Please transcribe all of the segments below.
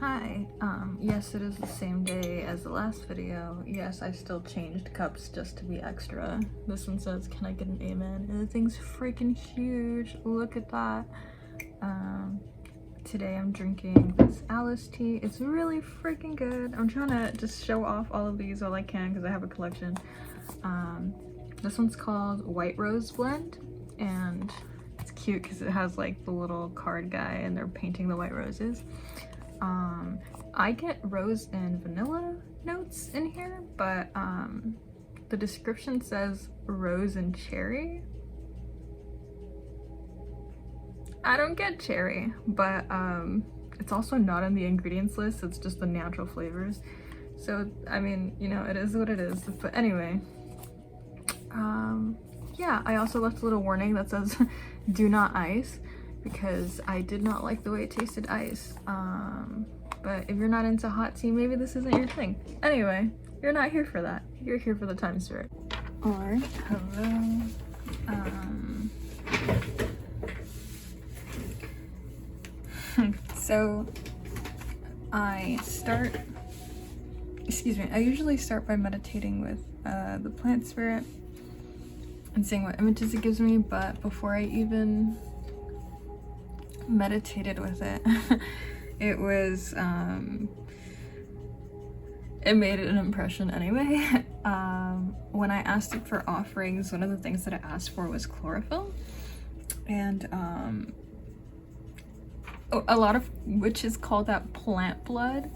Hi, yes, it is the same day as the last video. Yes, I still changed cups just to be extra. This one says, can I get an amen? And the thing's freaking huge. Look at that. Today I'm drinking this Alice tea. It's really freaking good. I'm trying to just show off all of these while I can because I have a collection. This one's called White Rose Blend, and it's cute because it has like the little card guy and they're painting the white roses. I get rose and vanilla notes in here, but the description says rose and cherry. I don't get cherry, but it's also not in the ingredients list. It's just the natural flavors. So, I mean, you know, it is what it is. But anyway, yeah, I also left a little warning that says do not ice, because I did not like the way it tasted ice. But if you're not into hot tea, maybe this isn't your thing. Anyway, you're not here for that. You're here for the Thyme spirit. Or, hello. So I usually start by meditating with the plant spirit and seeing what images it gives me, but before I even meditated with it, it was it made an impression anyway. When I asked it for offerings, one of the things that I asked for was chlorophyll, and a lot of witches call that plant blood,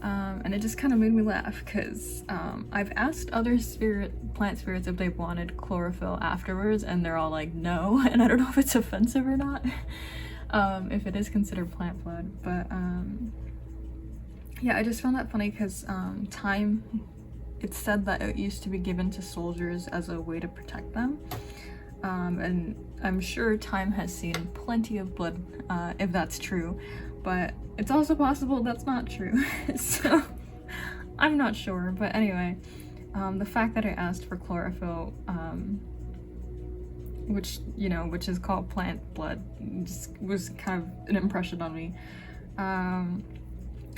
and it just kind of made me laugh because I've asked other plant spirits if they wanted chlorophyll afterwards, and they're all like no, and I don't know if it's offensive or not. If it is considered plant blood, but yeah, I just found that funny because thyme, it's said that it used to be given to soldiers as a way to protect them, and I'm sure thyme has seen plenty of blood, if that's true, but it's also possible that's not true. So I'm not sure, but anyway, the fact that I asked for chlorophyll, which is called plant blood, just was kind of an impression on me.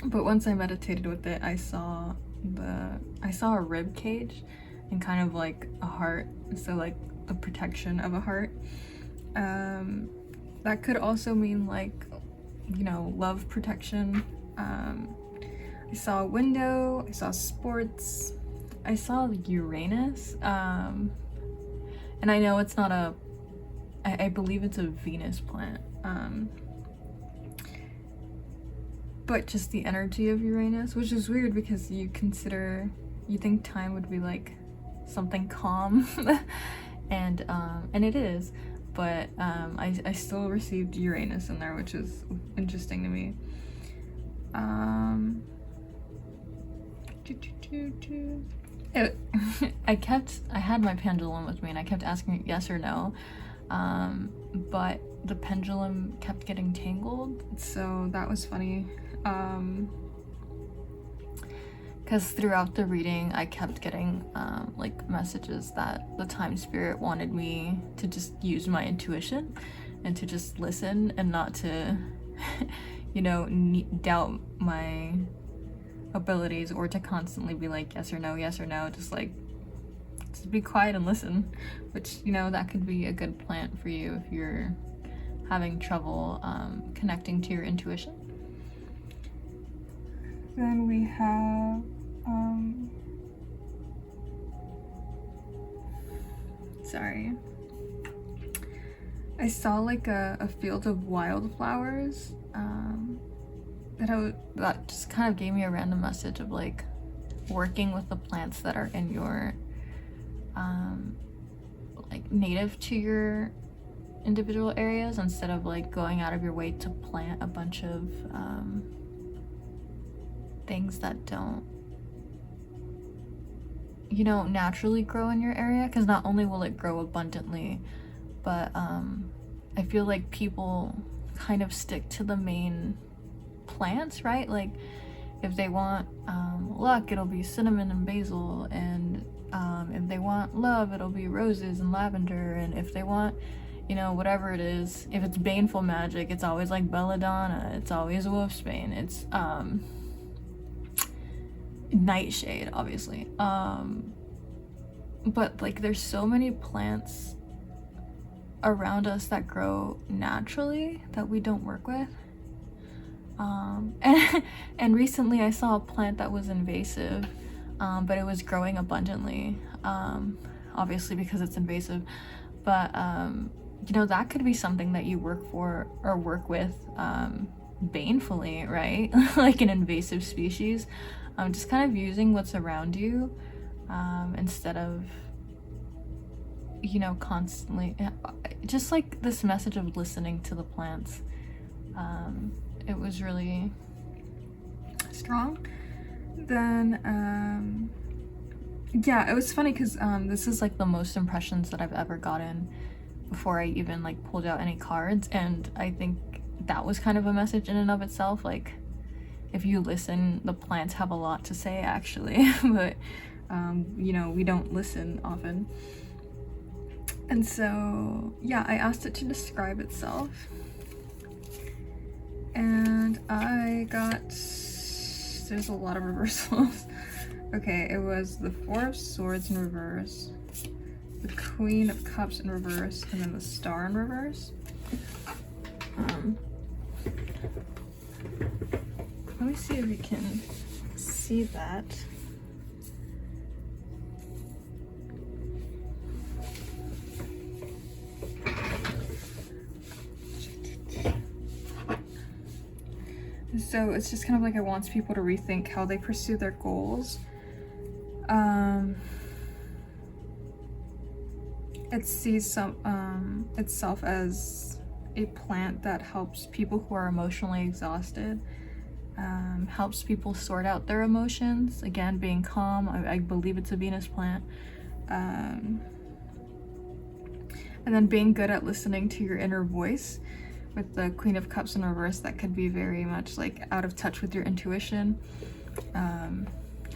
But once I meditated with it, I saw a rib cage and kind of like a heart, so like the protection of a heart. That could also mean like, you know, love protection. I saw a window, I saw sports, I saw Uranus, and I know it's not I believe it's a Venus plant, but just the energy of Uranus, which is weird because you think thyme would be like something calm, and it is, but I still received Uranus in there, which is interesting to me. I had my pendulum with me and I kept asking it yes or no, but the pendulum kept getting tangled, so that was funny. Because throughout the reading I kept getting like messages that the Thyme spirit wanted me to just use my intuition and to just listen and not to you know, doubt my abilities or to constantly be like yes or no, just like just be quiet and listen, which, you know, that could be a good plant for you if you're having trouble connecting to your intuition. Then we have I saw like a field of wildflowers, that just kind of gave me a random message of like working with the plants that are in your like native to your individual areas, instead of like going out of your way to plant a bunch of things that don't, you know, naturally grow in your area, because not only will it grow abundantly, but I feel like people kind of stick to the main plants, right? Like if they want luck, it'll be cinnamon and basil, and if they want love, it'll be roses and lavender, and if they want you know, whatever it is. If it's baneful magic, it's always like belladonna, it's always wolfsbane, it's nightshade, obviously. But like there's so many plants around us that grow naturally that we don't work with. And recently I saw a plant that was invasive, but it was growing abundantly, obviously because it's invasive. But you know, that could be something that you work for or work with banefully, right? Like an invasive species. Just kind of using what's around you, instead of, you know, constantly, just like this message of listening to the plants. It was really strong. Then yeah, it was funny because this is like the most impressions that I've ever gotten before I even like pulled out any cards, and I think that was kind of a message in and of itself. Like, if you listen, the plants have a lot to say actually, but you know, we don't listen often. And so yeah, I asked it to describe itself, and I got, there's a lot of reversals. Okay, it was the Four of Swords in reverse, the Queen of Cups in reverse, and then the Star in reverse. Let me see if you can see that. So it's just kind of like it wants people to rethink how they pursue their goals. It sees itself as a plant that helps people who are emotionally exhausted, helps people sort out their emotions, again being calm. I believe it's a Venus plant. And then being good at listening to your inner voice. With the Queen of Cups in reverse, that could be very much like out of touch with your intuition.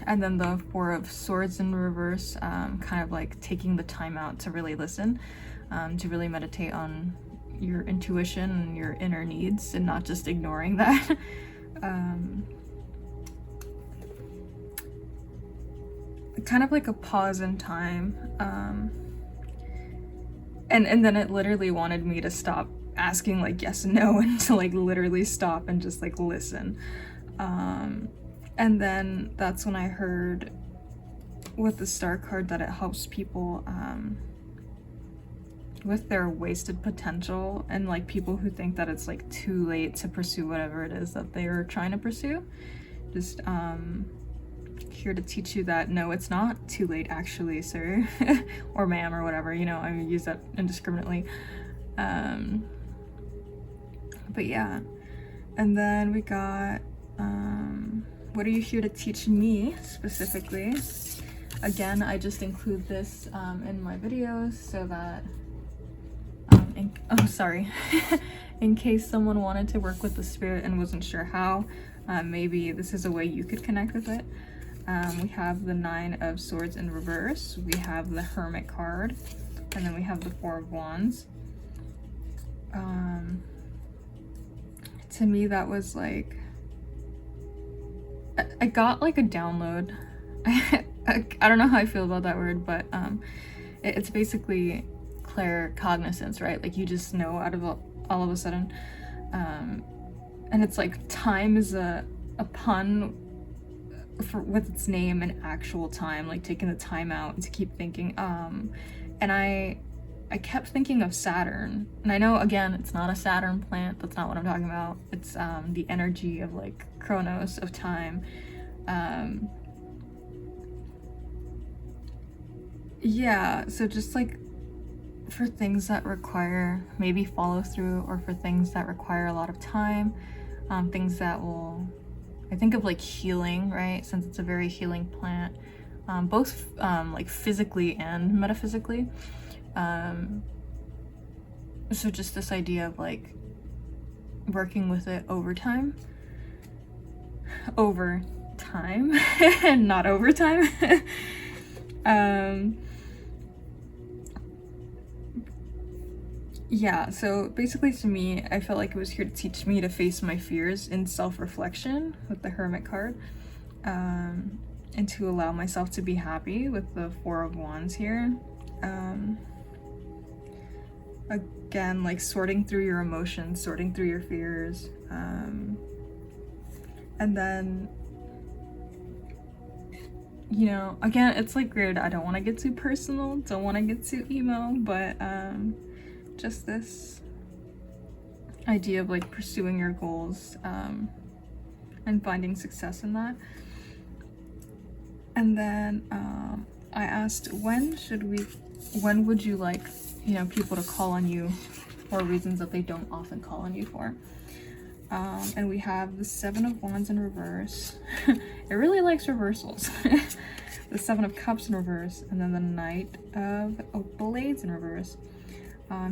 And then the Four of Swords in reverse, kind of like taking the time out to really listen, to really meditate on your intuition and your inner needs and not just ignoring that. Kind of like a pause in time. And then it literally wanted me to stop asking like yes and no, and to like literally stop and just like listen. And then that's when I heard with the Star card that it helps people with their wasted potential, and like people who think that it's like too late to pursue whatever it is that they're trying to pursue. Just here to teach you that no, it's not too late actually, sir. Or ma'am, or whatever, you know, I use that indiscriminately. But yeah, and then we got what are you here to teach me specifically? Again, I just include this in my videos so that in case someone wanted to work with the spirit and wasn't sure how, maybe this is a way you could connect with it. We have the Nine of Swords in reverse, we have the Hermit card, and then we have the Four of Wands. To me, that was like, I got like a download. I don't know how I feel about that word, but it's basically claircognizance, right? Like you just know out of all of a sudden. And it's like time is a pun with its name and actual time, like taking the time out to keep thinking. And I kept thinking of Saturn, and I know again it's not a Saturn plant, that's not what I'm talking about. It's the energy of like Chronos, of time. Yeah, so just like for things that require maybe follow through, or for things that require a lot of time, things that will, I think of like healing, right? Since it's a very healing plant, both like physically and metaphysically. So just this idea of like working with it over time, and not overtime. Yeah, so basically to me, I felt like it was here to teach me to face my fears in self-reflection with the Hermit card, and to allow myself to be happy with the Four of Wands here. Again, like sorting through your emotions, sorting through your fears, and then, you know, again, it's like weird. I don't want to get too personal, don't want to get too emo, but just this idea of like pursuing your goals and finding success in that. And then I asked, when would you like, you know, people to call on you for reasons that they don't often call on you for? And we have the Seven of Wands in reverse. It really likes reversals. The Seven of Cups in reverse, and then the Knight of Blades in reverse.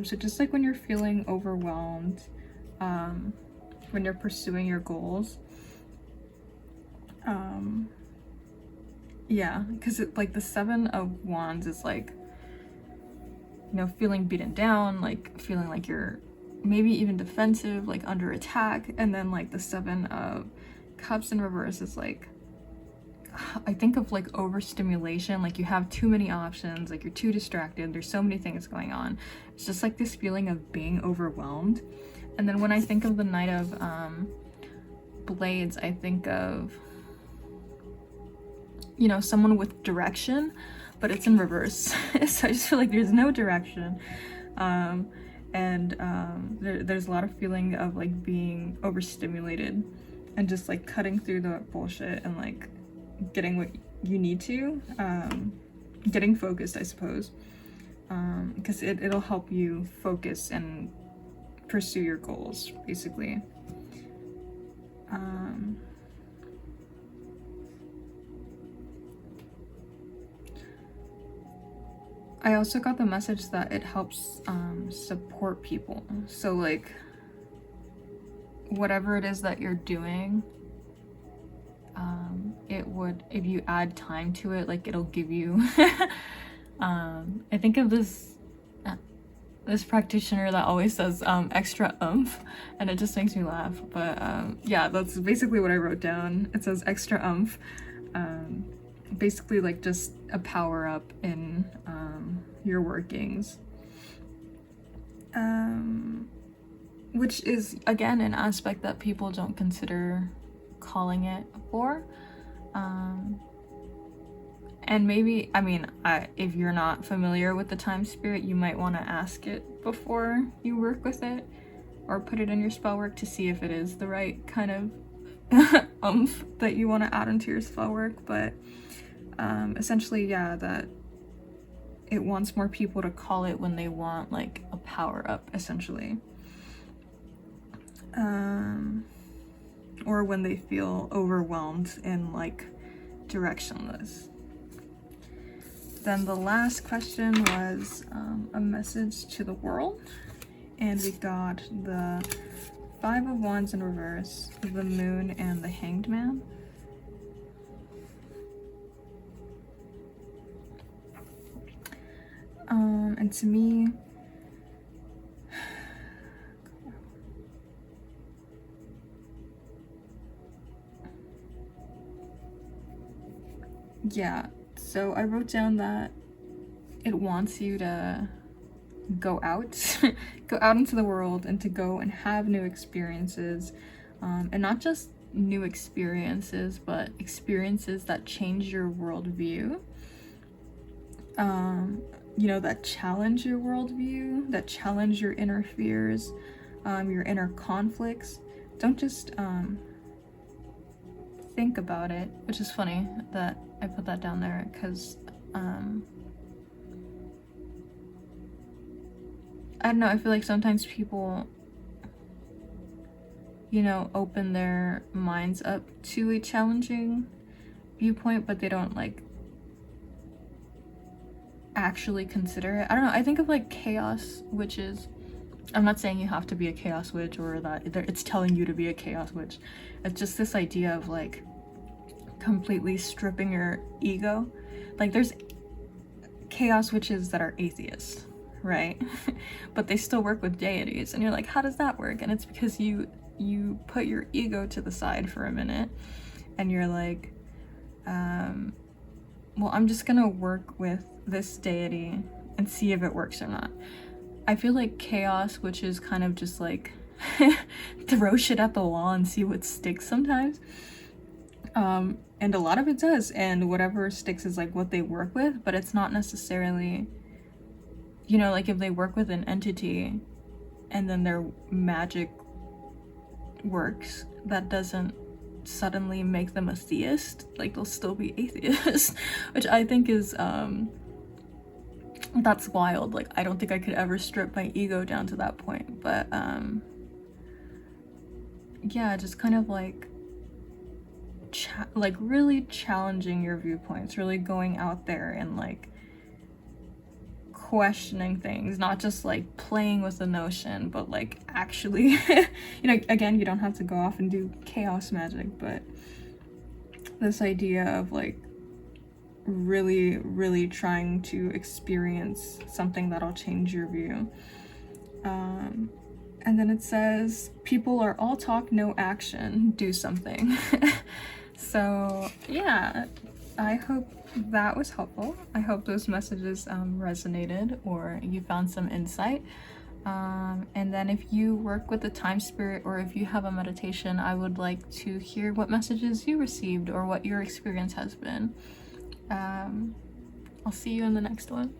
So just like when you're feeling overwhelmed, when you're pursuing your goals, yeah, because like the Seven of Wands is like, you know, feeling beaten down, like feeling like you're maybe even defensive, like under attack. And then like the Seven of Cups in reverse is like, I think of like overstimulation, like you have too many options, like you're too distracted, there's so many things going on. It's just like this feeling of being overwhelmed. And then when I think of the Knight of Blades, I think of, you know, someone with direction, but it's in reverse. So I just feel like there's no direction. There's a lot of feeling of like being overstimulated and just like cutting through the bullshit and like getting what you need to, getting focused, I suppose, because it'll help you focus and pursue your goals, basically. I also got the message that it helps support people. So like whatever it is that you're doing, it would, if you add time to it, like it'll give you I think of this practitioner that always says extra oomph, and it just makes me laugh. But yeah, that's basically what I wrote down. It says extra oomph, basically like just a power up in your workings, which is again an aspect that people don't consider calling it for. And maybe, I mean, if you're not familiar with the time spirit, you might want to ask it before you work with it, or put it in your spell work to see if it is the right kind of oomph that you want to add into your spell work. But essentially, yeah, that it wants more people to call it when they want like a power up, essentially. Or when they feel overwhelmed and like directionless. Then the last question was a message to the world, and we got the Five of Wands in reverse, the Moon, and the Hanged Man. And to me, yeah, so I wrote down that it wants you to go out, go out into the world, and to go and have new experiences, and not just new experiences, but experiences that change your worldview, you know, that challenge your worldview, that challenge your inner fears, your inner conflicts. Don't just think about it, which is funny that I put that down there, because I don't know, I feel like sometimes people, you know, open their minds up to a challenging viewpoint, but they don't like actually consider it. I don't know, I think of like chaos witches. I'm not saying you have to be a chaos witch or that it's telling you to be a chaos witch. It's just this idea of like completely stripping your ego. Like there's chaos witches that are atheists, right? But they still work with deities, and you're like, how does that work? And it's because you put your ego to the side for a minute, and you're like, well, I'm just gonna work with this deity and see if it works or not. I feel like chaos, which is kind of just like throw shit at the wall and see what sticks sometimes. And a lot of it does, and whatever sticks is like what they work with, but it's not necessarily, you know, like if they work with an entity and then their magic works, that doesn't suddenly make them a theist. Like, they'll still be atheists, which I think is that's wild. Like, I don't think I could ever strip my ego down to that point. But yeah, just kind of like really challenging your viewpoints, really going out there and like questioning things, not just like playing with the notion, but like actually you know, again, you don't have to go off and do chaos magic, but this idea of like really trying to experience something that'll change your view. And then it says, people are all talk, no action, do something. So yeah, I hope that was helpful. I hope those messages resonated, or you found some insight. And then if you work with the time spirit, or if you have a meditation, I would like to hear what messages you received or what your experience has been. I'll see you in the next one.